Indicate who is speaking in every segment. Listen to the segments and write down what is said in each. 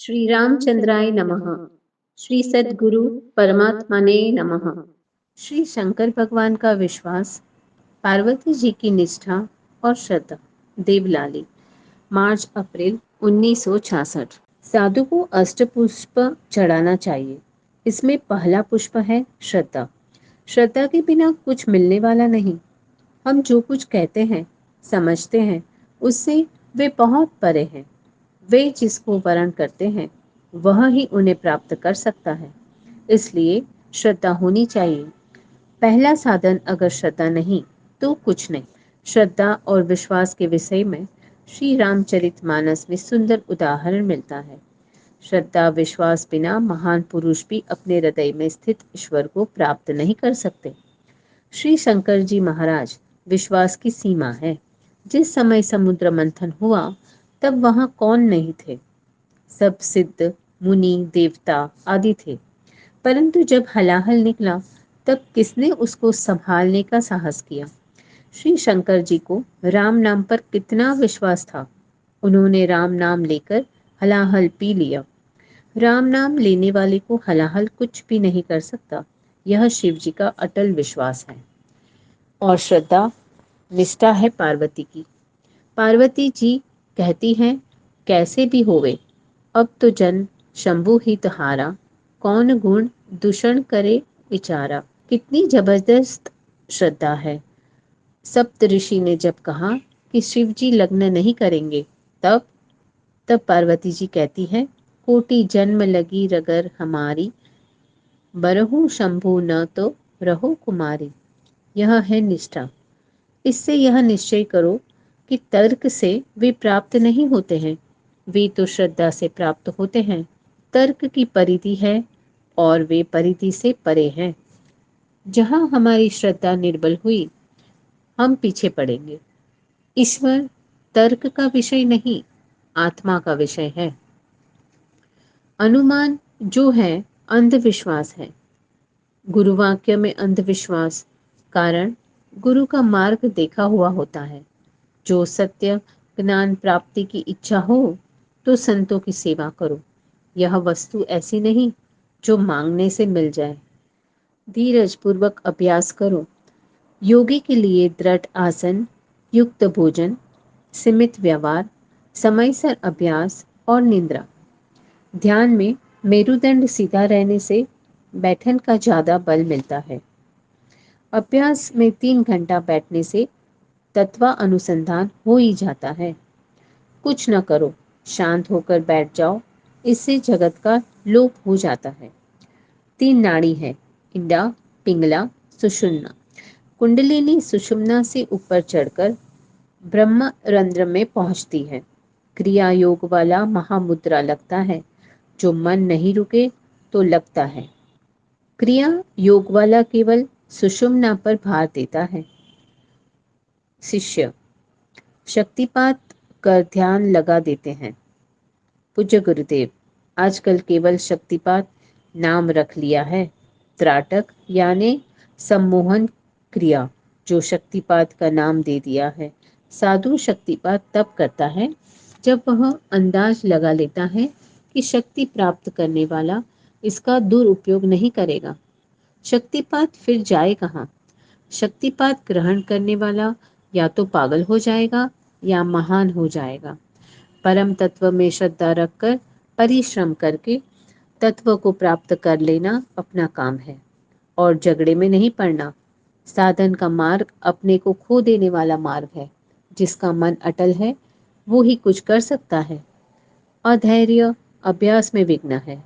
Speaker 1: श्री रामचंद्राय नमः। श्री सद्गुरु परमात्मने नमः। श्री शंकर भगवान का विश्वास, पार्वती जी की निष्ठा और श्रद्धा। देवलाली, मार्च अप्रैल 1966। साधु को अष्टपुष्प चढ़ाना चाहिए। इसमें पहला पुष्प है श्रद्धा। श्रद्धा के बिना कुछ मिलने वाला नहीं। हम जो कुछ कहते हैं, समझते हैं, उससे वे बहुत परे हैं। वे जिसको वर्ण करते हैं वह ही उन्हें प्राप्त कर सकता है। इसलिए श्रद्धा होनी चाहिए। पहला साधन अगर श्रद्धा नहीं तो कुछ नहीं। श्रद्धा और विश्वास के विषय में श्री रामचरितमानस में सुंदर उदाहरण मिलता है। श्रद्धा विश्वास बिना महान पुरुष भी अपने हृदय में स्थित ईश्वर को प्राप्त नहीं कर सकते। श्री शंकर जी महाराज विश्वास की सीमा है। जिस समय समुद्र मंथन हुआ तब वहां कौन नहीं थे। सब सिद्ध, मुनि, देवता आदि थे। परंतु जब हलाहल निकला तब किसने उसको संभालने का साहस किया। श्री शंकर जी को राम नाम पर कितना विश्वास था। उन्होंने राम नाम लेकर हलाहल पी लिया। राम नाम लेने वाले को हलाहल कुछ भी नहीं कर सकता। यह शिव जी का अटल विश्वास है। और श्रद्धा निष्ठा है पार्वती की। पार्वती जी कहती हैं, कैसे भी होवे अब तो जन शंभु ही तहारा, कौन गुण दूषण करे विचारा। कितनी जबरदस्त श्रद्धा है। सप्त ऋषि ने जब कहा कि शिव जी लग्न नहीं करेंगे, तब तब पार्वती जी कहती है, कोटि जन्म लगी रगर हमारी, बरहु शंभु न तो रहो कुमारी। यह है निष्ठा। इससे यह निश्चय करो कि तर्क से वे प्राप्त नहीं होते हैं, वे तो श्रद्धा से प्राप्त होते हैं। तर्क की परिधि है और वे परिधि से परे हैं। जहां हमारी श्रद्धा निर्बल हुई, हम पीछे पड़ेंगे। ईश्वर तर्क का विषय नहीं, आत्मा का विषय है। अनुमान जो है अंधविश्वास है। गुरुवाक्य में अंधविश्वास, कारण गुरु का मार्ग देखा हुआ होता है। जो सत्य ज्ञान प्राप्ति की इच्छा हो तो संतों की सेवा करो। यह वस्तु ऐसी नहीं जो मांगने से मिल जाए। धीरज पूर्वक अभ्यास करो। योगी के लिए दृढ़ आसन, युक्त भोजन, सीमित व्यवहार, समयसर अभ्यास और निद्रा। ध्यान में मेरुदंड सीधा रहने से बैठन का ज्यादा बल मिलता है। अभ्यास में 3 घंटा बैठने से तत्वा अनुसंधान हो ही जाता है। कुछ न करो, शांत होकर बैठ जाओ, इससे जगत का लोप हो जाता है। 3 नाड़ी है, इंडा, पिंगला, सुषुम्ना। कुंडलिनी सुषुम्ना से ऊपर चढ़कर ब्रह्म रंध्र में पहुंचती है। क्रिया योग वाला महामुद्रा लगता है। जो मन नहीं रुके तो लगता है। क्रिया योग वाला केवल सुषुम्ना पर भार देता है। शिष्य शक्तिपात कर ध्यान लगा देते हैं। पूज्य गुरुदेव, आजकल केवल शक्तिपात नाम रख लिया है। त्राटक यानी सम्मोहन क्रिया, जो शक्तिपात का नाम दे दिया है। साधु शक्तिपात तब करता है जब वह अंदाज लगा लेता है कि शक्ति प्राप्त करने वाला इसका दुरुपयोग नहीं करेगा। शक्तिपात फिर जाए कहाँ। शक्तिपात ग्रहण करने वाला या तो पागल हो जाएगा या महान हो जाएगा। परम तत्व में श्रद्धा रखकर परिश्रम करके तत्व को प्राप्त कर लेना अपना काम है और झगड़े में नहीं पड़ना। साधन का मार्ग अपने को खो देने वाला मार्ग है। जिसका मन अटल है वो ही कुछ कर सकता है। अधैर्य अभ्यास में विघ्न है।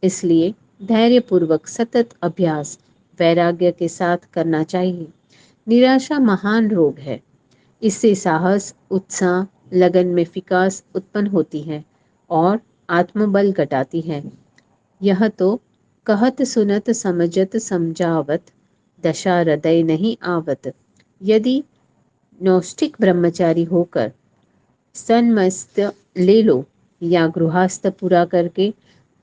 Speaker 1: इसलिए धैर्यपूर्वक सतत अभ्यास वैराग्य के साथ करना चाहिए। निराशा महान रोग है। इससे साहस, उत्साह, लगन में फिकास उत्पन्न होती है और आत्मबल घटाती है। यह तो कहत सुनत समझत समझावत, दशा हृदय नहीं आवत। यदि नौष्टिक ब्रह्मचारी होकर सन्मस्त ले लो या गृहस्थ पूरा करके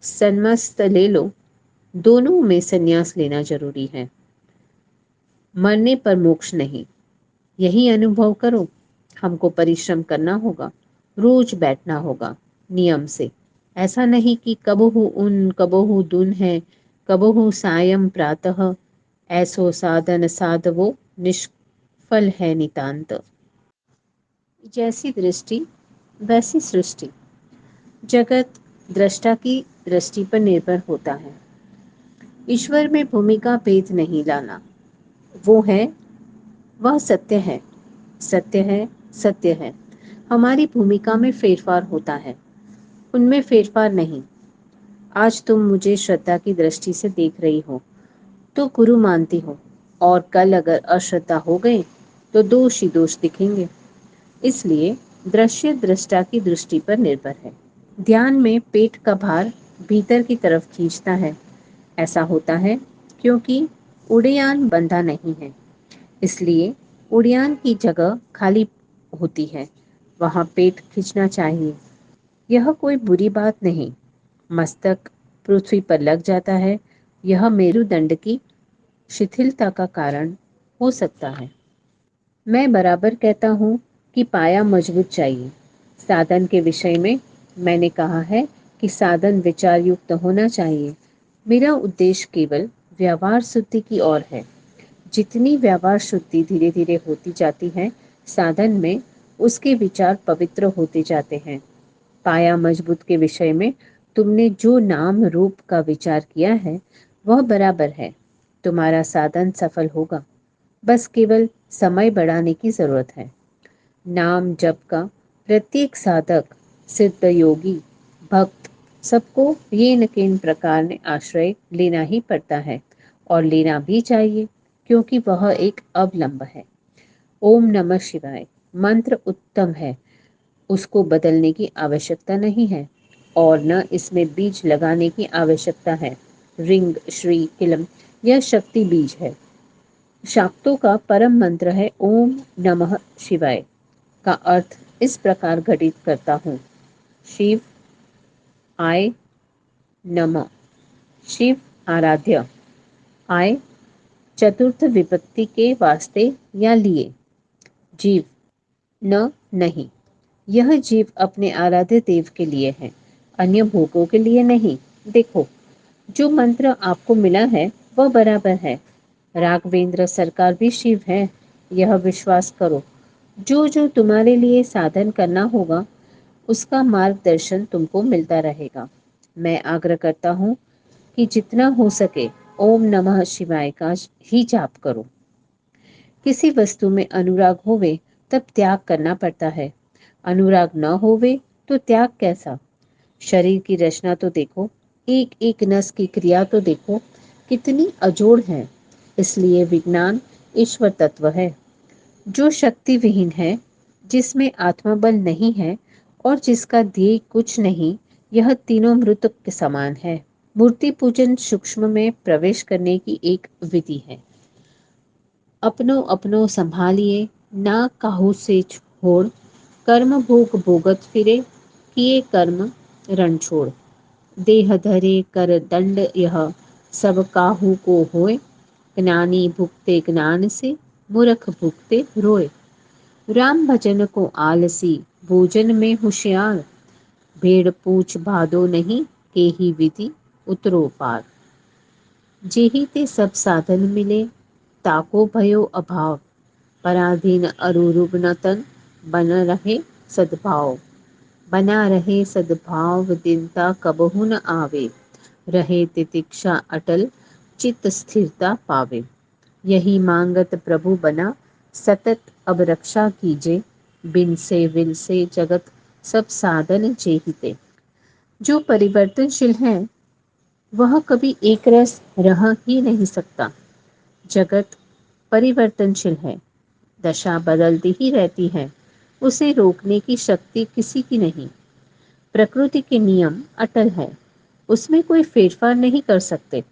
Speaker 1: सन्मस्त ले लो, दोनों में संन्यास लेना जरूरी है। मरने पर मोक्ष नहीं, यही अनुभव करो। हमको परिश्रम करना होगा, रोज बैठना होगा नियम से। ऐसा नहीं कि कबहु उन कबहु दुन है, कबहु सायं प्रातः, ऐसो साधन साधवो निष्फल है नितांत। जैसी दृष्टि वैसी सृष्टि। जगत दृष्टा की दृष्टि पर निर्भर होता है। ईश्वर में भूमिका भेद नहीं लाना। वो है, वह सत्य है, सत्य है, सत्य है। हमारी भूमिका में फेरफार होता है, उनमें फेरफार नहीं। आज तुम मुझे श्रद्धा की दृष्टि से देख रही हो तो गुरु मानती हो, और कल अगर अश्रद्धा हो गई तो दोष ही दोष दिखेंगे। इसलिए दृश्य दृष्टा की दृष्टि पर निर्भर है। ध्यान में पेट का भार भीतर की तरफ खींचता है। ऐसा होता है क्योंकि उड़ियान बंधा नहीं है, इसलिए उड़ियान की जगह खाली होती है, वहां पेट खींचना चाहिए। यह कोई बुरी बात नहीं। मस्तक पृथ्वी पर लग जाता है, यह मेरुदंड की शिथिलता का कारण हो सकता है। मैं बराबर कहता हूँ कि पाया मजबूत चाहिए। साधन के विषय में मैंने कहा है कि साधन विचार युक्त होना चाहिए। मेरा उद्देश्य केवल व्यवहार शुद्धि की ओर है। जितनी व्यवहार शुद्धि धीरे धीरे होती जाती है, साधन में उसके विचार पवित्र होते जाते हैं। पाया मजबूत के विषय में तुमने जो नाम रूप का विचार किया है वह बराबर है। तुम्हारा साधन सफल होगा, बस केवल समय बढ़ाने की जरूरत है। नाम जप का प्रत्येक साधक, सिद्ध योगी, भक्त, सबको ये न किन प्रकार ने आश्रय लेना ही पड़ता है, और लेना भी चाहिए, क्योंकि वह एक अवलंब है। ओम नमः शिवाय मंत्र उत्तम है, उसको बदलने की आवश्यकता नहीं है, और न इसमें बीज लगाने की आवश्यकता है। रिंग, श्री, किलम यह शक्ति बीज है। शाक्तों का परम मंत्र है ओम नमः शिवाय। का अर्थ इस प्रकार घटित करता हूँ। शिव आय नमः। शिव आराध्य। आय चतुर्थ विभक्ति के वास्ते या लिए। जीव न नहीं। यह जीव अपने आराध्य देव के लिए है, अन्य भोगों के लिए नहीं। देखो, जो मंत्र आपको मिला है वह बराबर है। राघवेंद्र सरकार भी शिव है, यह विश्वास करो। जो जो तुम्हारे लिए साधन करना होगा उसका मार्गदर्शन तुमको मिलता रहेगा। मैं आग्रह करता हूँ कि जितना हो सके ओम नमः शिवाय का ही जाप करो। किसी वस्तु में अनुराग होवे तब त्याग करना पड़ता है, अनुराग न होवे तो त्याग कैसा। शरीर की रचना तो देखो, एक एक नस की क्रिया तो देखो, कितनी अजोड़ है। इसलिए विज्ञान ईश्वर तत्व है, जो शक्ति विहीन है, जिसमें आत्मबल नहीं है और जिसका ध्येय कुछ नहीं। यह तीनों मृत के समान है। मूर्ति पूजन सूक्ष्म में प्रवेश करने की एक विधि है। अपनो अपनो संभालिए, ना काहू से छोड़, कर्म भोग भोगत फिरे, किए कर्म रण छोड़। देह धरे कर दंड यह, सब काहू को होए, ज्ञानी भुगते ज्ञान से, मूर्ख भुगते रोए। राम भजन को आलसी, भोजन में होशियार, भेड़ पूछ भादो नहीं, के ही विधि उतरो पार। जेहि ते सब साधन मिले, ताको भयो अभाव, पराधीन अरुरुग न तन, बन रहे सद्भाव। बना रहे सद्भाव दिनता कबहु न आवे, रहे तितिक्षा अटल, चित्त स्थिरता पावे। यही मांगत प्रभु बना, सतत अब रक्षा कीजे, बिन से विल से जगत सब साधन जेहिते। जो परिवर्तनशील है वह कभी एक रस रह ही नहीं सकता। जगत परिवर्तनशील है, दशा बदलती ही रहती है, उसे रोकने की शक्ति किसी की नहीं। प्रकृति के नियम अटल है, उसमें कोई फेरफार नहीं कर सकते,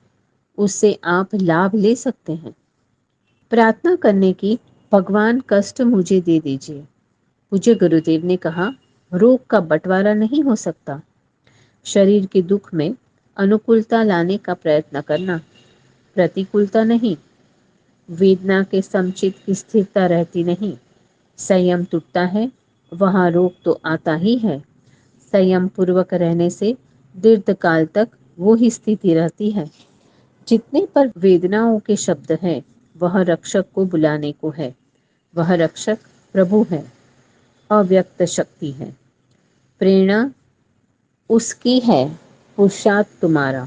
Speaker 1: उससे आप लाभ ले सकते हैं। प्रार्थना करने की, भगवान कष्ट मुझे दे दीजिए। पूज्य गुरुदेव ने कहा, रोग का बंटवारा नहीं हो सकता। शरीर के दुख में अनुकूलता लाने का प्रयत्न करना, प्रतिकूलता नहीं। वेदना के समचित की स्थिरता रहती नहीं। संयम टूटता है, वहां रोग तो आता ही है। संयम पूर्वक रहने से दीर्घ काल तक वो ही स्थिति रहती है। जितने पर वेदनाओं के शब्द हैं, वह रक्षक को बुलाने को है। वह रक्षक प्रभु है, अव्यक्त शक्ति है। प्रेरणा उसकी है, पुरुषार्थ तुम्हारा।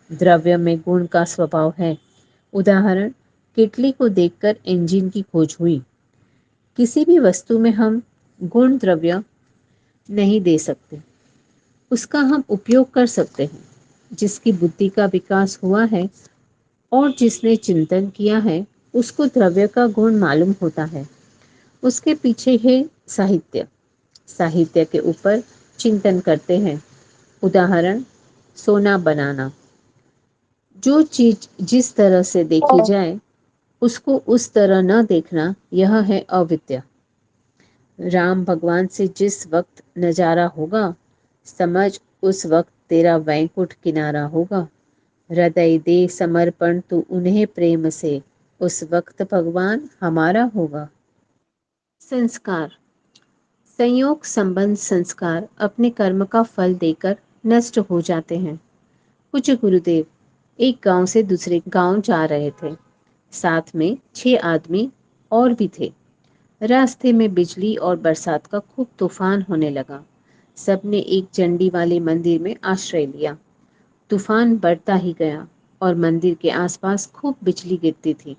Speaker 1: द्रव्य में गुण का स्वभाव है। उदाहरण, केतली को देखकर इंजन की खोज हुई। किसी भी वस्तु में हम गुण द्रव्य नहीं दे सकते, उसका हम उपयोग कर सकते हैं। जिसकी बुद्धि का विकास हुआ है और जिसने चिंतन किया है, उसको द्रव्य का गुण मालूम होता है। उसके पीछे है साहित्य। साहित्य के ऊपर चिंतन करते हैं। उदाहरण, सोना बनाना। जो चीज जिस तरह से देखी जाए, उसको उस तरह न देखना, यह है अविद्या। राम भगवान से जिस वक्त नजारा होगा, समझ उस वक्त तेरा वैकुंठ किनारा होगा। हृदय दे समर्पण तू उन्हें प्रेम से, उस वक्त भगवान हमारा होगा। संस्कार। संयोग संबंध संस्कार अपने कर्म का फल देकर नष्ट हो जाते हैं। पूज्य गुरुदेव एक गांव से दूसरे गांव जा रहे थे। साथ में 6 आदमी और भी थे। रास्ते में बिजली और बरसात का खूब तूफान होने लगा। सबने एक चंडी वाले मंदिर में आश्रय लिया। तूफान बढ़ता ही गया और मंदिर के आसपास खूब बिजली गिरती थी।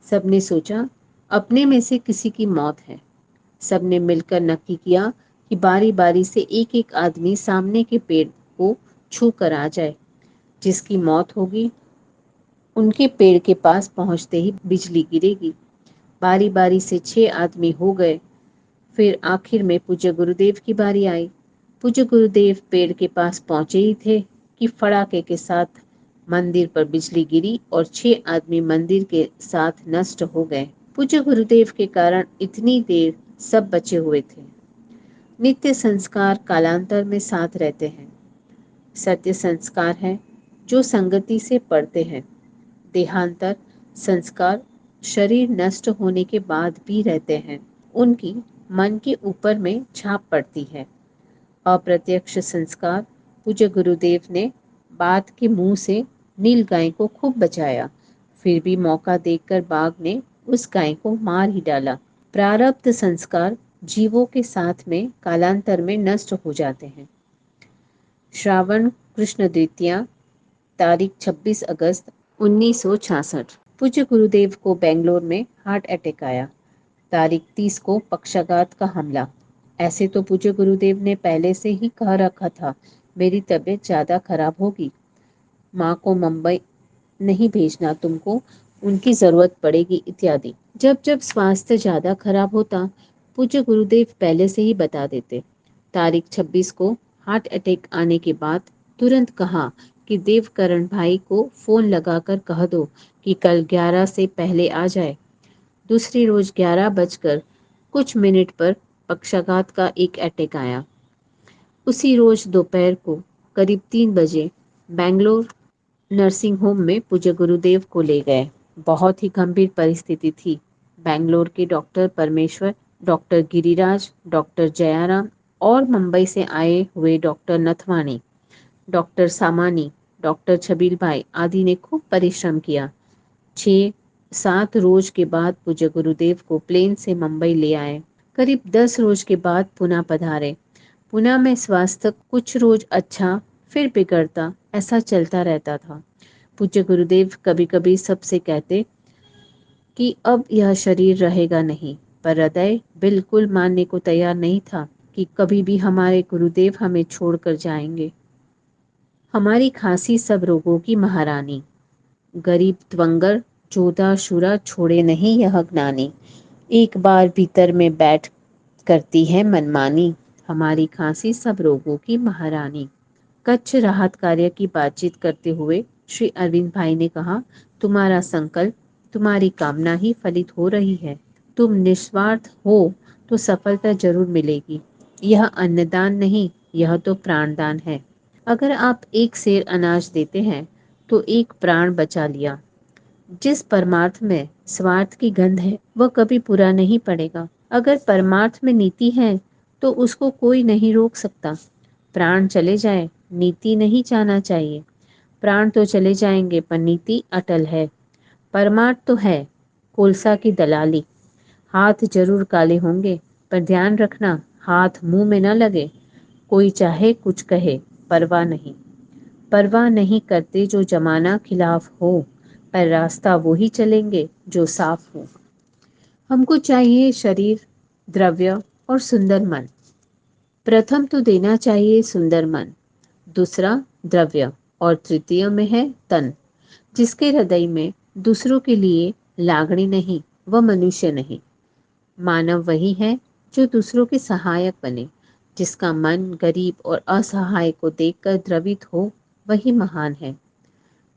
Speaker 1: सबने सोचा अपने में से किसी की मौत है। सबने मिलकर नक्की किया कि बारी बारी से एक एक आदमी सामने के पेड़ को छू कर आ जाए। जिसकी मौत होगी, उनके पेड़ के पास पहुंचते ही बिजली गिरेगी। बारी बारी से 6 आदमी हो गए। फिर आखिर में पूज्य गुरुदेव की बारी आई। पूज्य गुरुदेव पेड़ के पास पहुंचे ही थे कि फड़ाके के साथ मंदिर पर बिजली गिरी और 6 आदमी मंदिर के साथ नष्ट हो गए। पूज्य गुरुदेव के कारण इतनी देर सब बचे हुए थे। नित्य संस्कार कालांतर में साथ रहते हैं। सत्य संस्कार है जो संगति से पड़ते हैं। देहांतर संस्कार शरीर नष्ट होने के बाद भी रहते हैं। उनकी मन के ऊपर में छाप पड़ती है। अप्रत्यक्ष संस्कार। पूज्य गुरुदेव ने बात के मुंह से नील गाय को खूब बचाया, फिर भी मौका देखकर बाघ ने उस गाय को मार ही डाला। प्रारब्ध संस्कार जीवों के साथ में कालांतर में नष्ट हो जाते हैं। श्रावण कृष्ण द्वितीया, तारीख 26 अगस्त 1966। पूज्य गुरुदेव को बेंगलोर में हार्ट अटैक आया। तारीख 30 को पक्षाघात का हमला। ऐसे तो पूज्य गुरुदेव ने पहले से ही कह रखा था, मेरी तबीयत ज़्यादा खराब होगी, माँ को मुंबई नहीं भेजना तुमको, उनकी ज़रूरत पड़ेगी इत्यादि। जब जब स्वास्थ्य ज़्यादा खराब होता, पूज्य गुरुदेव पहले से ही बता देते। तारीख 26 को हार्ट अटैक आने के बाद तुरंत कहा कि देवकरण भाई को फ़ोन लगाकर कह दो कि कल 11 से पहले आ जाए। दूसरी रोज 11 बजकर कुछ मिनट पर पक्षाघात का एक अटैक आया। उसी रोज दोपहर को करीब 3 बजे बेंगलोर नर्सिंग होम में पूज्य गुरुदेव को ले गए। बहुत ही गंभीर परिस्थिति थी। बेंगलोर के डॉक्टर परमेश्वर, डॉक्टर गिरिराज, डॉक्टर जयाराम और मुंबई से आए हुए doctor Nathwani, doctor Samani, doctor छबील भाई आदि ने खूब परिश्रम किया। 6-7 रोज के बाद पूज्य गुरुदेव को प्लेन से मुंबई ले आए। करीब 10 रोज के बाद पुनः पधारे। पुनः में स्वास्थ्य कुछ रोज अच्छा, फिर बिगड़ता, ऐसा चलता रहता था। पूज्य गुरुदेव कभी कभी सबसे कहते कि अब यह शरीर रहेगा नहीं, पर हृदय बिल्कुल मानने को तैयार नहीं था कि कभी भी हमारे गुरुदेव हमें छोड़कर जाएंगे। हमारी खांसी सब रोगों की महारानी, गरीब त्वंगर जोधा शुरा छोड़े नहीं यह ज्ञानी। एक बार भीतर में बैठ करती है मनमानी, हमारी खांसी सब रोगों की महारानी। कच्छ राहत कार्य की बातचीत करते हुए श्री अरविंद भाई ने कहा, तुम्हारा संकल्प, तुम्हारी कामना ही फलित हो रही है। तुम निस्वार्थ हो तो सफलता जरूर मिलेगी। यह अन्नदान नहीं, यह तो प्राणदान है। अगर आप एक सेर अनाज देते हैं तो एक प्राण बचा लिया। जिस परमार्थ में स्वार्थ की गंध है, वह कभी पूरा नहीं पड़ेगा। अगर परमार्थ में नीति है तो उसको कोई नहीं रोक सकता। प्राण चले जाए नीति नहीं चाहना चाहिए। प्राण तो चले जाएंगे पर नीति अटल है। परमार्थ तो है कोलसा की दलाली। हाथ जरूर काले होंगे पर ध्यान रखना हाथ मुंह में न लगे। कोई चाहे कुछ कहे परवाह नहीं। परवाह नहीं करते जो जमाना खिलाफ हो, पर रास्ता वो ही चलेंगे जो साफ हो। हमको चाहिए शरीर, द्रव्य और सुंदर मन। प्रथम तो देना चाहिए सुंदर मन, दूसरा द्रव्य और तृतीय में है तन। जिसके हृदय में दूसरों के लिए लागणी नहीं वह मनुष्य नहीं। मानव वही है जो दूसरों के सहायक बने। जिसका मन गरीब और असहाय को देखकर द्रवित हो वही महान है।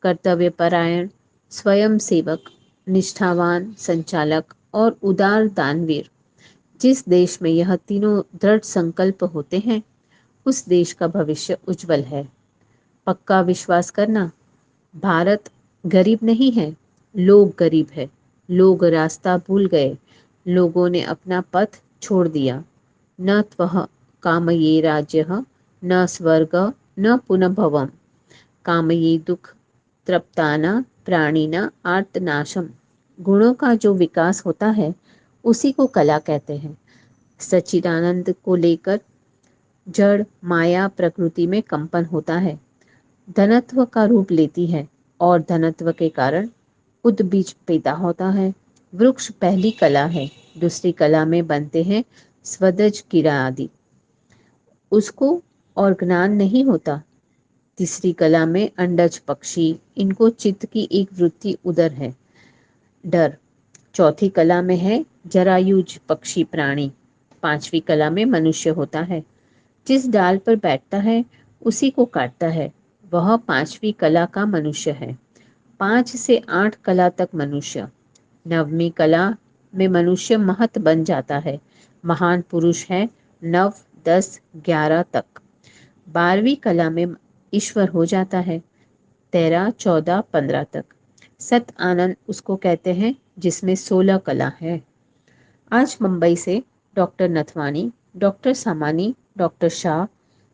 Speaker 1: कर्तव्यपरायण, स्वयं सेवक, निष्ठावान संचालक और उदार दानवीर, जिस देश में यह तीनों दृढ़ संकल्प होते हैं उस देश का भविष्य उज्जवल है। पक्का विश्वास करना, भारत गरीब नहीं है, लोग गरीब है। लोग रास्ता भूल गए, लोगों ने अपना पथ छोड़ दिया। न त्वः कामये राज्यः न स्वर्ग न पुनः भवम् कामये दुख तृप्ताना प्राणिना आर्तनाशम। गुणों का जो विकास होता है उसी को कला कहते हैं। सच्चिदानंद को लेकर जड़ माया प्रकृति में कंपन होता है, धनत्व का रूप लेती है और धनत्व के कारण उद्बीज पैदा होता है। वृक्ष पहली कला है, दूसरी कला में बनते हैं स्वदज कीड़ा आदि, उसको और ज्ञान नहीं होता। तीसरी कला में अंडज पक्षी, इनको चित्त की एक वृत्ति उदर है, डर। चौथी कला में है जरायुज पक्षी प्राणी। पांचवी कला में मनुष्य होता है। जिस डाल पर बैठता है उसी को काटता है, वह पांचवी कला का मनुष्य है। 5 से 8 कला तक मनुष्य। नवमी कला में मनुष्य महत बन जाता है, महान पुरुष है 9, 10, 11 तक। 12वीं कला में ईश्वर हो जाता है 13, 14, 15 तक। सत आनंद उसको कहते हैं जिसमें 16 कला है। आज मुंबई से doctor Nathwani, doctor Samani, doctor Shah,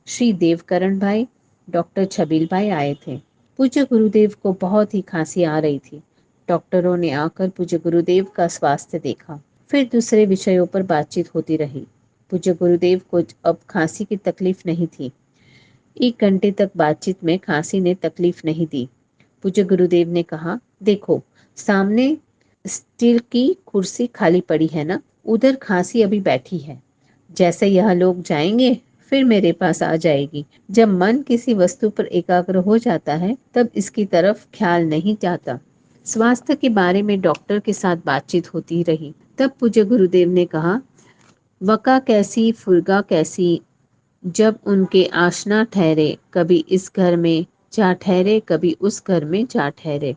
Speaker 1: Shri Devkaran Bhai, doctor छबील भाई आए थे। पूज्य गुरुदेव को बहुत ही खांसी आ रही थी। डॉक्टरों ने आकर पूज्य गुरुदेव का स्वास्थ्य देखा, फिर दूसरे विषयों पर बातचीत होती रही। पूज्य गुरुदेव को अब खांसी की तकलीफ नहीं थी। 1 घंटे तक बातचीत में खांसी ने तकलीफ नहीं दी। पूज्य गुरुदेव ने कहा, देखो सामने स्टील की कुर्सी खाली पड़ी है ना, उधर खांसी अभी बैठी है। जैसे यह लोग जाएंगे फिर मेरे पास आ जाएगी। जब मन किसी वस्तु पर एकाग्र हो जाता है तब इसकी तरफ ख्याल नहीं जाता। स्वास्थ्य के बारे में डॉक्टर के साथ बातचीत होती रही। तब पूज्य गुरुदेव ने कहा, वका कैसी फुर्गा कैसी, जब उनके आशना ठहरे, कभी इस घर में जा ठहरे, कभी उस घर में जा ठहरे।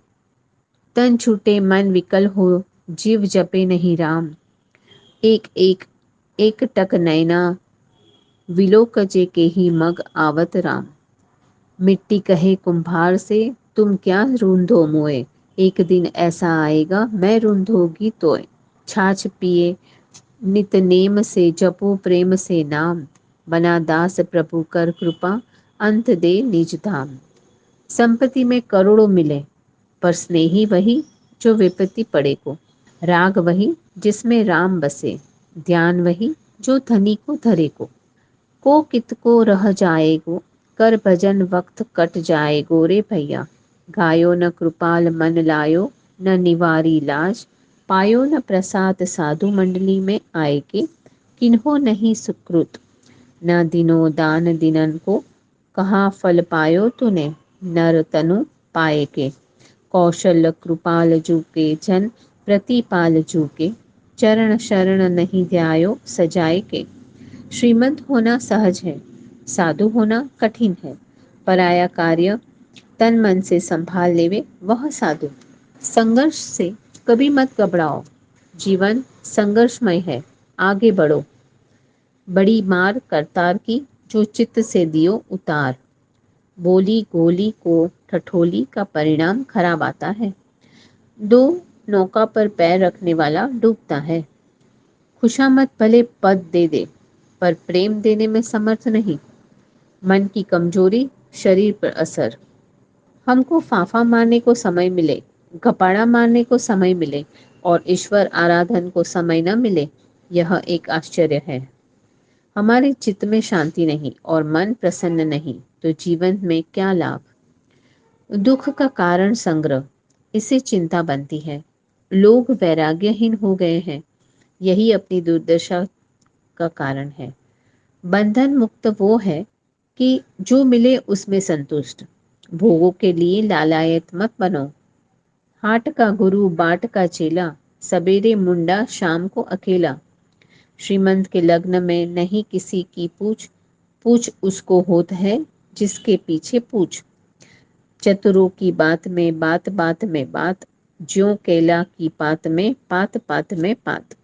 Speaker 1: तन छूटे मन विकल हो, जीव जपे नहीं राम। एक एक एक टक नैना, विलोकजे के ही मग आवत राम। मिट्टी कहे कुम्हार से, तुम क्या रूंधो मोए, एक दिन ऐसा आएगा मैं रूंधोगी तोय। छाछ पिए नित नेम से, जपो प्रेम से नाम, बना दास प्रभु कर कृपा, अंत दे निज धाम। संपत्ति में करोड़ों मिले पर स्नेही वही जो विपत्ति पड़े को। राग वही जिसमें राम बसे, ध्यान वही जो धनी को धरे को कित को रह जाएगो, कर भजन वक्त कट जाएगो रे भैया। गायो न कृपाल मन लायो, न निवारी लाज, पायो न प्रसाद साधु मंडली में आए के, किन्हो नहीं सुकृत, न दिनो दान दिनन को, कहाँ फल पायो तूने, नर तनु पाए के। कौशल कृपाल जूके जन, प्रतिपाल जूके, चरण शरण नहीं ध्यायो सजाए के। श्रीमंत होना सहज है, साधु होना कठिन है। पराया कार्य तन मन से संभाल लेवे वह साधु। संघर्ष से कभी मत घबराओ, जीवन संघर्षमय है, आगे बढ़ो। बड़ी मार करतार की, जो चित्त से दियो उतार। बोली गोली को ठठोली का परिणाम खराब आता है। 2 नौका पर पैर रखने वाला डूबता है। खुशामद भले पद दे दे पर प्रेम देने में समर्थ नहीं। मन की कमजोरी शरीर पर असर। हमको फांफा मारने को समय मिले, घपाड़ा मारने को समय मिले और ईश्वर आराधन को समय न मिले, यह एक आश्चर्य है। हमारे चित्त में शांति नहीं और मन प्रसन्न नहीं तो जीवन में क्या लाभ। दुख का कारण संग्रह, इससे चिंता बनती है। लोग वैराग्यहीन हो गए हैं, यही अपनी दुर्दशा का कारण है। बंधन मुक्त वो है कि जो मिले उसमें संतुष्ट। भोगों के लिए लालायत मत बनो। हाट का गुरु बाट का चेला, सवेरे मुंडा शाम को अकेला। श्रीमंत के लग्न में नहीं किसी की पूछ, पूछ उसको होत है जिसके पीछे पूछ। चतुरों की बात में बात, बात में बात, ज्यों केला की पात में पात, पात में पात।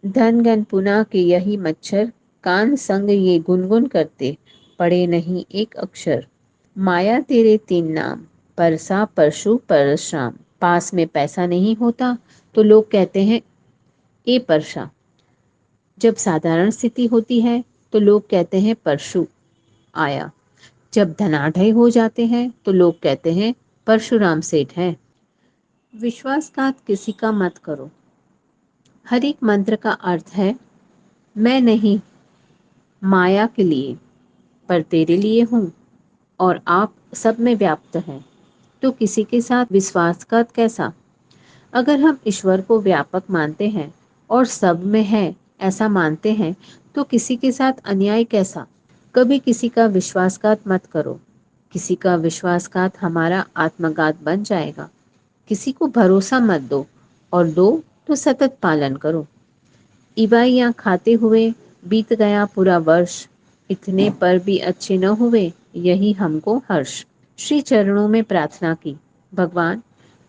Speaker 1: धन गन पुना के यही मच्छर, कान संग ये गुनगुन करते, पढ़े नहीं एक अक्षर। माया तेरे तीन नाम, परसा परशु परशुराम। पास में पैसा नहीं होता तो लोग कहते हैं ए परसा। जब साधारण स्थिति होती है तो लोग कहते हैं परशु आया। जब धनाढ़य हो जाते हैं तो लोग कहते हैं परशुराम सेठ है। विश्वासघात किसी का मत करो। हर एक मंत्र का अर्थ है मैं नहीं, माया के लिए, पर तेरे लिए हूँ और आप सब में व्याप्त हैं। तो किसी के साथ विश्वासघात कैसा। अगर हम ईश्वर को व्यापक मानते हैं और सब में है ऐसा मानते हैं तो किसी के साथ अन्याय कैसा। कभी किसी का विश्वासघात मत करो। किसी का विश्वासघात हमारा आत्मघात बन जाएगा। किसी को भरोसा मत दो और दो तो सतत पालन करो। इबाइयाँ खाते हुए बीत गया पूरा वर्ष, इतने पर भी अच्छे न हुए, यही हमको हर्ष। श्री चरणों में प्रार्थना की, भगवान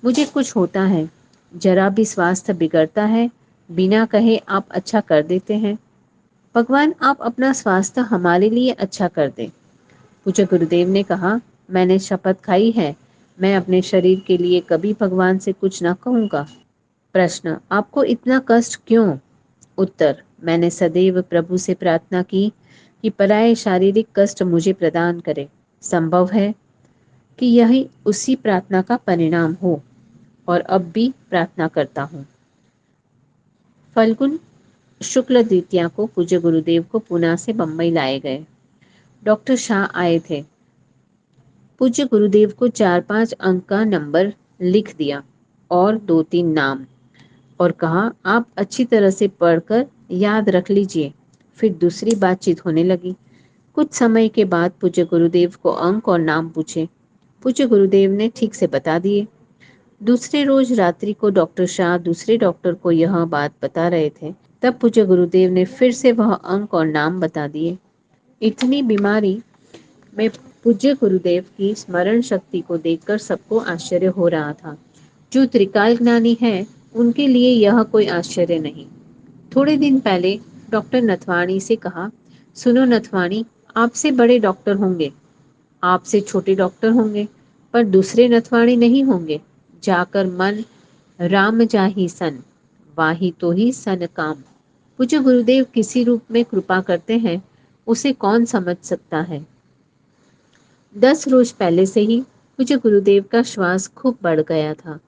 Speaker 1: मुझे कुछ होता है, जरा भी स्वास्थ्य बिगड़ता है, बिना कहे आप अच्छा कर देते हैं। भगवान आप अपना स्वास्थ्य हमारे लिए अच्छा कर दें। पूज्य गुरुदेव ने कहा, मैंने शपथ खाई है, मैं अपने शरीर के लिए कभी भगवान से कुछ न कहूँगा। प्रश्न, आपको इतना कष्ट क्यों। उत्तर, मैंने सदैव प्रभु से प्रार्थना की कि पराये शारीरिक कष्ट मुझे प्रदान करे। संभव है कि यही उसी प्रार्थना का परिणाम हो और अब भी प्रार्थना करता हूँ। फल्गुन शुक्ल द्वितीया को पूज्य गुरुदेव को पुणे से बम्बई लाए गए। डॉक्टर शाह आए थे। पूज्य गुरुदेव को 4-5 अंक का नंबर लिख दिया और 2-3 नाम और कहा आप अच्छी तरह से पढ़कर याद रख लीजिए। फिर दूसरी बातचीत होने लगी। कुछ समय के बाद पूज्य गुरुदेव को अंक और नाम पूछे। पूज्य गुरुदेव ने ठीक से बता दिए। दूसरे रोज रात्रि को डॉक्टर शाह दूसरे डॉक्टर को यह बात बता रहे थे। तब पूज्य गुरुदेव ने फिर से वह अंक और नाम बता दिए। इतनी बीमारी में पूज्य गुरुदेव की स्मरण शक्ति को देखकर सबको आश्चर्य हो रहा था। जो त्रिकाल ज्ञानी है उनके लिए यह कोई आश्चर्य नहीं। थोड़े दिन पहले डॉक्टर नथवाणी से कहा, सुनो नथवाणी, आपसे बड़े डॉक्टर होंगे, आपसे छोटे डॉक्टर होंगे, पर दूसरे नथवाणी नहीं होंगे। जाकर मन राम जाहि सन, वाही तो ही सन काम। पूज्य गुरुदेव किसी रूप में कृपा करते हैं, उसे कौन समझ सकता है। 10 रोज पहले से ही मुझे गुरुदेव का श्वास खूब बढ़ गया था।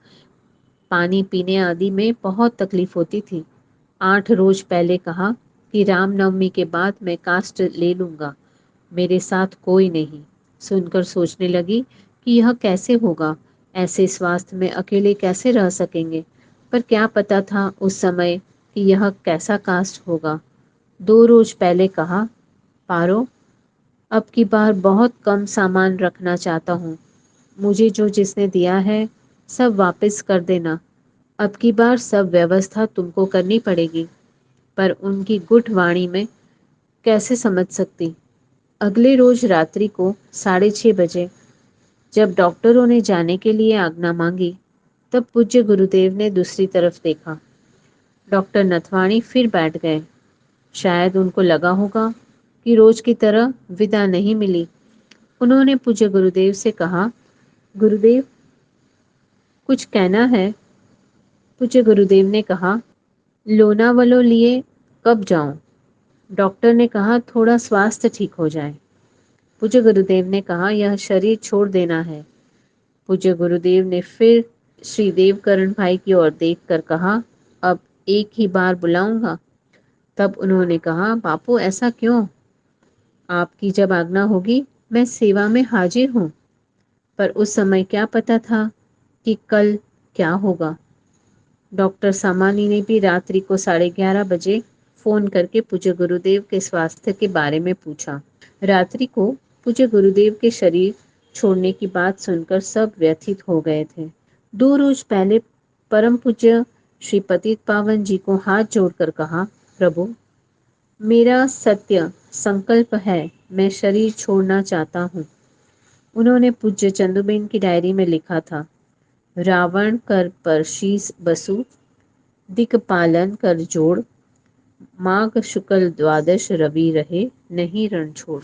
Speaker 1: पानी पीने आदि में बहुत तकलीफ होती थी। 8 रोज पहले कहा कि रामनवमी के बाद मैं कास्ट ले लूँगा। मेरे साथ कोई नहीं। सुनकर सोचने लगी कि यह कैसे होगा, ऐसे स्वास्थ्य में अकेले कैसे रह सकेंगे। पर क्या पता था उस समय कि यह कैसा कास्ट होगा। 2 रोज पहले कहा, पारो अब की बार बहुत कम सामान रखना चाहता हूँ। मुझे जो जिसने दिया है सब वापस कर देना। अब की बार सब व्यवस्था तुमको करनी पड़ेगी। पर उनकी गुठ वाणी में कैसे समझ सकती। अगले रोज रात्रि को 6:30 बजे जब डॉक्टरों ने जाने के लिए आज्ञा मांगी, तब पूज्य गुरुदेव ने दूसरी तरफ देखा। डॉक्टर नथवाणी फिर बैठ गए। शायद उनको लगा होगा कि रोज की तरह विदा नहीं मिली। उन्होंने पूज्य गुरुदेव से कहा, गुरुदेव कुछ कहना है। पूज्य गुरुदेव ने कहा, लोनावलो लिए कब जाऊं। डॉक्टर ने कहा थोड़ा स्वास्थ्य ठीक हो जाए। पूज्य गुरुदेव ने कहा, यह शरीर छोड़ देना है। पूज्य गुरुदेव ने फिर श्री देवकरण भाई की ओर देखकर कहा, अब एक ही बार बुलाऊंगा। तब उन्होंने कहा, बापू ऐसा क्यों? आपकी जब आज्ञा होगी मैं सेवा में हाजिर हूँ। पर उस समय क्या पता था कि कल क्या होगा। डॉक्टर सामानी ने भी रात्रि को 11:30 बजे फोन करके पूज्य गुरुदेव के स्वास्थ्य के बारे में पूछा। रात्रि को पूज्य गुरुदेव के शरीर छोड़ने की बात सुनकर सब व्यथित हो गए थे। 2 रोज पहले परम पूज्य श्री पतित पावन जी को हाथ जोड़कर कहा, प्रभु मेरा सत्य संकल्प है, मैं शरीर छोड़ना चाहता हूँ। उन्होंने पूज्य चंदुबेन की डायरी में लिखा था, रावण कर पर शीस बसु, दिक्पालन कर जोड़, माघ शुक्ल द्वादश रवि रहे, नहीं रण छोड़।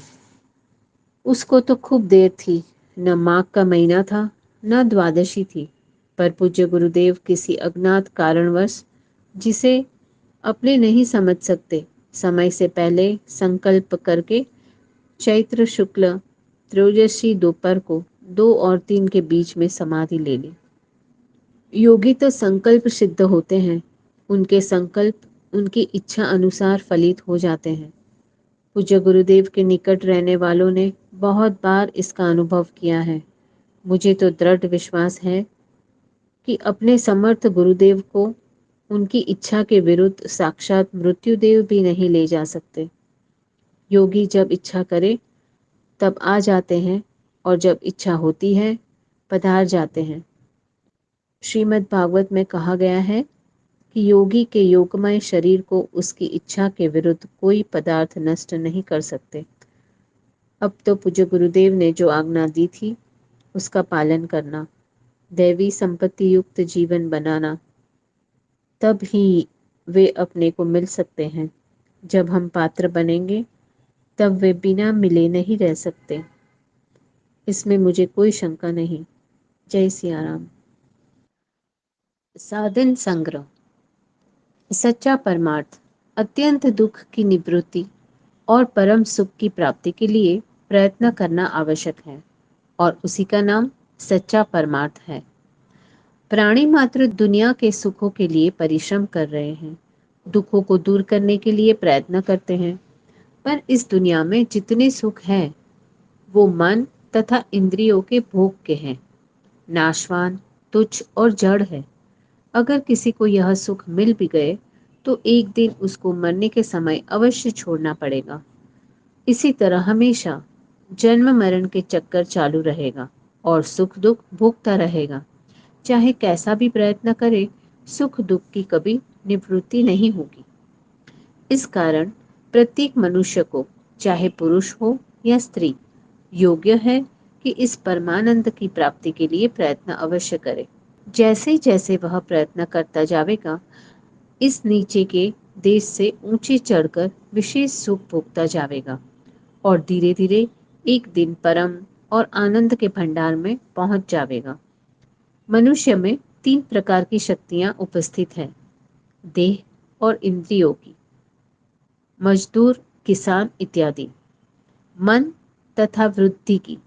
Speaker 1: उसको तो खूब देर थी, न माघ का महीना था न द्वादशी थी, पर पूज्य गुरुदेव किसी अज्ञात कारणवश, जिसे अपने नहीं समझ सकते, समय से पहले संकल्प करके चैत्र शुक्ल त्रयोदशी दोपहर को 2 और 3 के बीच में समाधि ले ली। योगी तो संकल्प सिद्ध होते हैं, उनके संकल्प उनकी इच्छा अनुसार फलित हो जाते हैं। पूज्य गुरुदेव के निकट रहने वालों ने बहुत बार इसका अनुभव किया है। मुझे तो दृढ़ विश्वास है कि अपने समर्थ गुरुदेव को उनकी इच्छा के विरुद्ध साक्षात मृत्युदेव भी नहीं ले जा सकते। योगी जब इच्छा करे तब आ जाते हैं और जब इच्छा होती है पधार जाते हैं। श्रीमद् भागवत में कहा गया है कि योगी के योगमय शरीर को उसकी इच्छा के विरुद्ध कोई पदार्थ नष्ट नहीं कर सकते। अब तो पूज्य गुरुदेव ने जो आज्ञा दी थी उसका पालन करना, दैवी संपत्ति युक्त जीवन बनाना, तब ही वे अपने को मिल सकते हैं। जब हम पात्र बनेंगे तब वे बिना मिले नहीं रह सकते, इसमें मुझे कोई शंका नहीं। जय सिया राम। साधन संग्रह। सच्चा परमार्थ अत्यंत दुख की निवृत्ति और परम सुख की प्राप्ति के लिए प्रयत्न करना आवश्यक है और उसी का नाम सच्चा परमार्थ है। प्राणी मात्र दुनिया के सुखों के लिए परिश्रम कर रहे हैं, दुखों को दूर करने के लिए प्रयत्न करते हैं, पर इस दुनिया में जितने सुख हैं वो मन तथा इंद्रियों के भोग के हैं, नाशवान, तुच्छ और जड़ है। अगर किसी को यह सुख मिल भी गए तो एक दिन उसको मरने के समय अवश्य छोड़ना पड़ेगा। इसी तरह हमेशा जन्म मरण के चक्कर चालू रहेगा और सुख दुख भोगता रहेगा। चाहे कैसा भी प्रयत्न करे, सुख दुख की कभी निवृत्ति नहीं होगी। इस कारण प्रत्येक मनुष्य को, चाहे पुरुष हो या स्त्री, योग्य है कि इस परमानंद की प्राप्ति के लिए प्रयत्न अवश्य करे। जैसे जैसे वह प्रयत्न करता जाएगा, इस नीचे के देश से ऊंचे चढ़कर विशेष सुख भोगता जाएगा और धीरे धीरे एक दिन परम और आनंद के भंडार में पहुंच जाएगा। मनुष्य में 3 प्रकार की शक्तियां उपस्थित हैं, देह और इंद्रियों की, मजदूर, किसान इत्यादि, मन तथा वृत्ति की,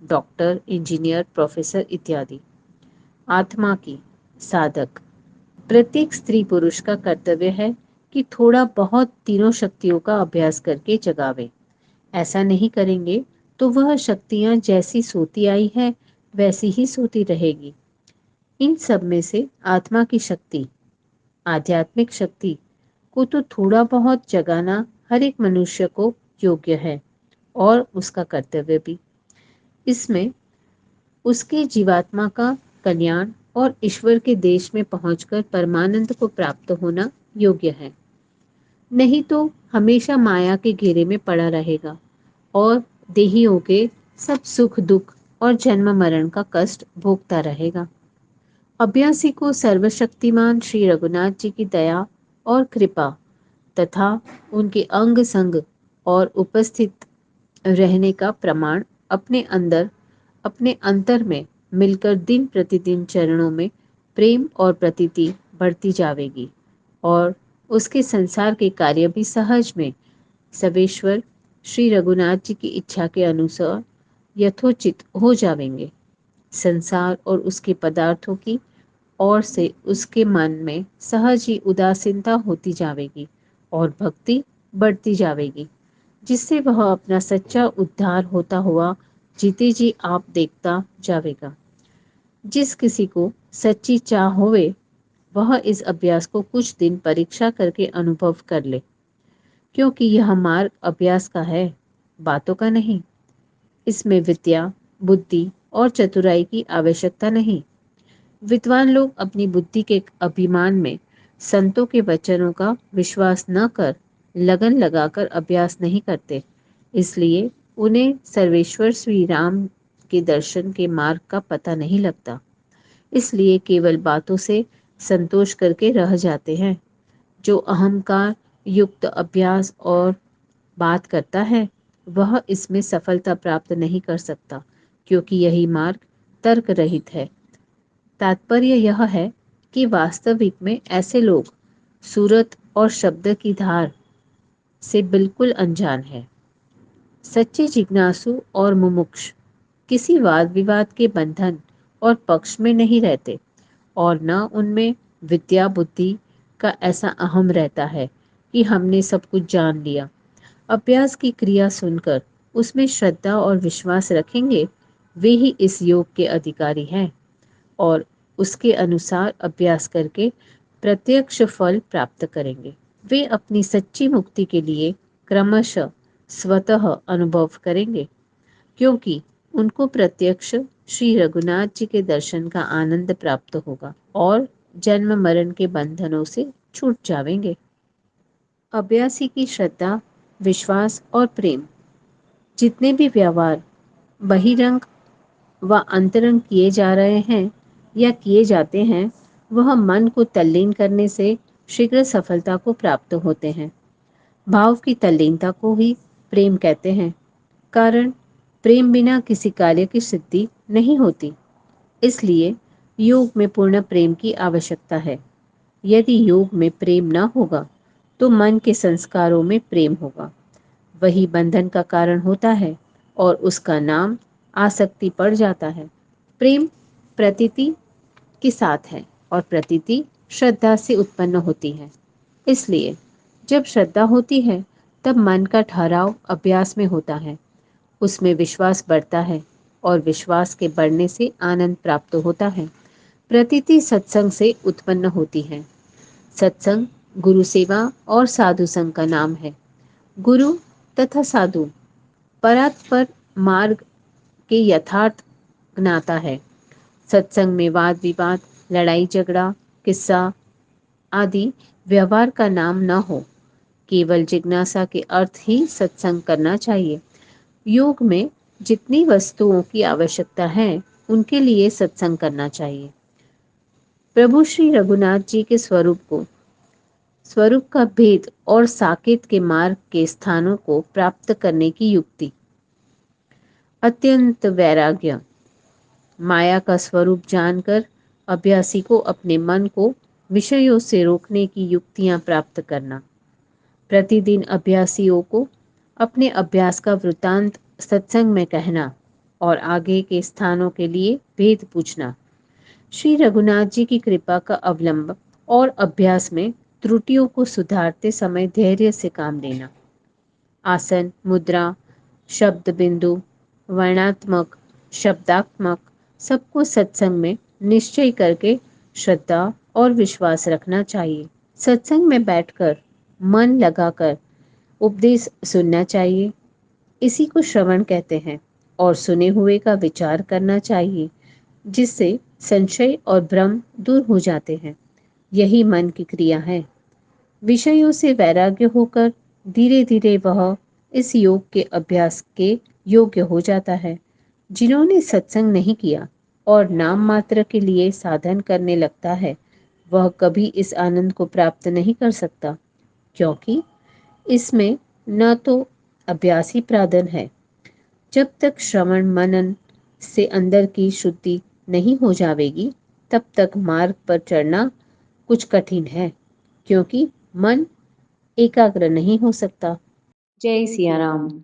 Speaker 1: डॉक्टर, इंजीनियर, प्रोफेसर इत्यादि, आत्मा की, साधक। प्रत्येक स्त्री पुरुष का कर्तव्य है कि थोड़ा बहुत तीनों शक्तियों का अभ्यास करके जगावे। ऐसा नहीं करेंगे तो वह शक्तियां जैसी सोती आई है वैसी ही सोती रहेगी। इन सब में से आत्मा की शक्ति, आध्यात्मिक शक्ति को तो थोड़ा बहुत जगाना हर एक मनुष्य को योग्य है और उसका कर्तव्य भी। इसमें उसके जीवात्मा का कल्याण और ईश्वर के देश में पहुंचकर परमानंद को प्राप्त होना योग्य है। नहीं तो हमेशा माया के घेरे में पड़ा रहेगा और देहियों के सब सुख दुख और जन्म मरण का कष्ट भोगता रहेगा। अभ्यासी को सर्वशक्तिमान श्री रघुनाथ जी की दया और कृपा तथा उनके अंग संग और उपस्थित रहने का प्रमाण अपने अंदर, अपने अंतर में मिलकर दिन प्रतिदिन चरणों में प्रेम और प्रतीति बढ़ती जाएगी और उसके संसार के कार्य भी सहज में सवेश्वर श्री रघुनाथ जी की इच्छा के अनुसार यथोचित हो जावेंगे। संसार और उसके पदार्थों की ओर से उसके मन में सहज ही उदासीनता होती जाएगी और भक्ति बढ़ती जाएगी, जिससे वह अपना सच्चा उद्धार होता हुआ जीते जी आप देखता जाएगा। जिस किसी को सच्ची चाह होवे वह इस अभ्यास को कुछ दिन परीक्षा करके अनुभव कर ले, क्योंकि यह मार्ग अभ्यास का है, बातों का नहीं। इसमें विद्या, बुद्धि और चतुराई की आवश्यकता नहीं। विद्वान लोग अपनी बुद्धि के अभिमान में संतों के वचनों का विश्वास न कर लगन लगाकर अभ्यास नहीं करते, इसलिए उन्हें सर्वेश्वर श्री राम के दर्शन के मार्ग का पता नहीं लगता। इसलिए केवल बातों से संतोष करके रह जाते हैं। जो अहंकार युक्त अभ्यास और बात करता है वह इसमें सफलता प्राप्त नहीं कर सकता, क्योंकि यही मार्ग तर्क रहित है। तात्पर्य यह है कि वास्तविक में ऐसे लोग सूरत और शब्द की धार से बिल्कुल अनजान है। सच्चे जिज्ञासु और मुमुक्ष किसी वाद विवाद के बंधन और पक्ष में नहीं रहते और न उनमें विद्या बुद्धि का ऐसा अहम रहता है कि हमने सब कुछ जान लिया। अभ्यास की क्रिया सुनकर उसमें श्रद्धा और विश्वास रखेंगे, वे ही इस योग के अधिकारी हैं और उसके अनुसार अभ्यास करके प्रत्यक्ष फल प्राप्त करेंगे। वे अपनी सच्ची मुक्ति के लिए क्रमशः स्वतः अनुभव करेंगे, क्योंकि उनको प्रत्यक्ष श्री रघुनाथ जी के दर्शन का आनंद प्राप्त होगा और जन्म मरण के बंधनों से छूट जाएंगे। अभ्यासी की श्रद्धा, विश्वास और प्रेम, जितने भी व्यवहार बहिरंग व अंतरंग किए जा रहे हैं या किए जाते हैं, वह मन को तल्लीन करने से शीघ्र सफलता को प्राप्त होते हैं। भाव की तल्लीनता को ही प्रेम कहते हैं, कारण प्रेम बिना किसी कार्य की सिद्धि नहीं होती। इसलिए योग में पूर्ण प्रेम की आवश्यकता है। यदि योग में प्रेम न होगा तो मन के संस्कारों में प्रेम होगा, वही बंधन का कारण होता है और उसका नाम आसक्ति पड़ जाता है। प्रेम प्रतीति के साथ है और प्रतीति श्रद्धा से उत्पन्न होती है। इसलिए जब श्रद्धा होती है तब मन का ठहराव अभ्यास में होता है, उसमें विश्वास बढ़ता है और विश्वास के बढ़ने से आनंद प्राप्त होता है। प्रतीति सत्संग से उत्पन्न होती है। सत्संग गुरु सेवा और साधु संग का नाम है। गुरु तथा साधु परात्पर मार्ग के यथार्थ ज्ञाता है। सत्संग में वाद विवाद, लड़ाई झगड़ा, किस्सा आदि व्यवहार का नाम न हो। केवल जिज्ञासा के अर्थ ही सत्संग करना चाहिए। योग में जितनी वस्तुओं की आवश्यकता है उनके लिए सत्संग करना चाहिए। प्रभु श्री रघुनाथ जी के स्वरूप का भेद और साकेत के मार्ग के स्थानों को प्राप्त करने की युक्ति। अत्यंत वैराग्य, माया का स्वरूप जानकर अभ्यासी को अपने मन को विषयों से रोकने की युक्तियां प्राप्त करना। प्रतिदिन अभ्यासियों को अपने अभ्यास का वृत्तांत सत्संग में कहना और आगे के स्थानों के लिए भेद पूछना। श्री रघुनाथ जी की कृपा का अवलंब और अभ्यास में त्रुटियों को सुधारते समय धैर्य से काम लेना। आसन, मुद्रा, शब्द बिंदु, वर्णात्मक, शब्दात्मक सबको सत्संग में निश्चय करके श्रद्धा और विश्वास रखना चाहिए। सत्संग में बैठकर मन लगाकर उपदेश सुनना चाहिए। इसी को श्रवण कहते हैं और सुने हुए का विचार करना चाहिए, जिससे संशय और भ्रम दूर हो जाते हैं। यही मन की क्रिया है। विषयों से वैराग्य होकर धीरे धीरे वह इस योग के अभ्यास के योग्य हो जाता है। जिन्होंने सत्संग नहीं किया और नाम मात्र के लिए साधन करने लगता है, वह कभी इस आनंद को प्राप्त नहीं कर सकता, क्योंकि इसमें न तो अभ्यासी प्राधन है। जब तक श्रवण मनन से अंदर की शुद्धि नहीं हो जाएगी, तब तक मार्ग पर चढ़ना कुछ कठिन है, क्योंकि मन एकाग्र नहीं हो सकता। जय सिया राम।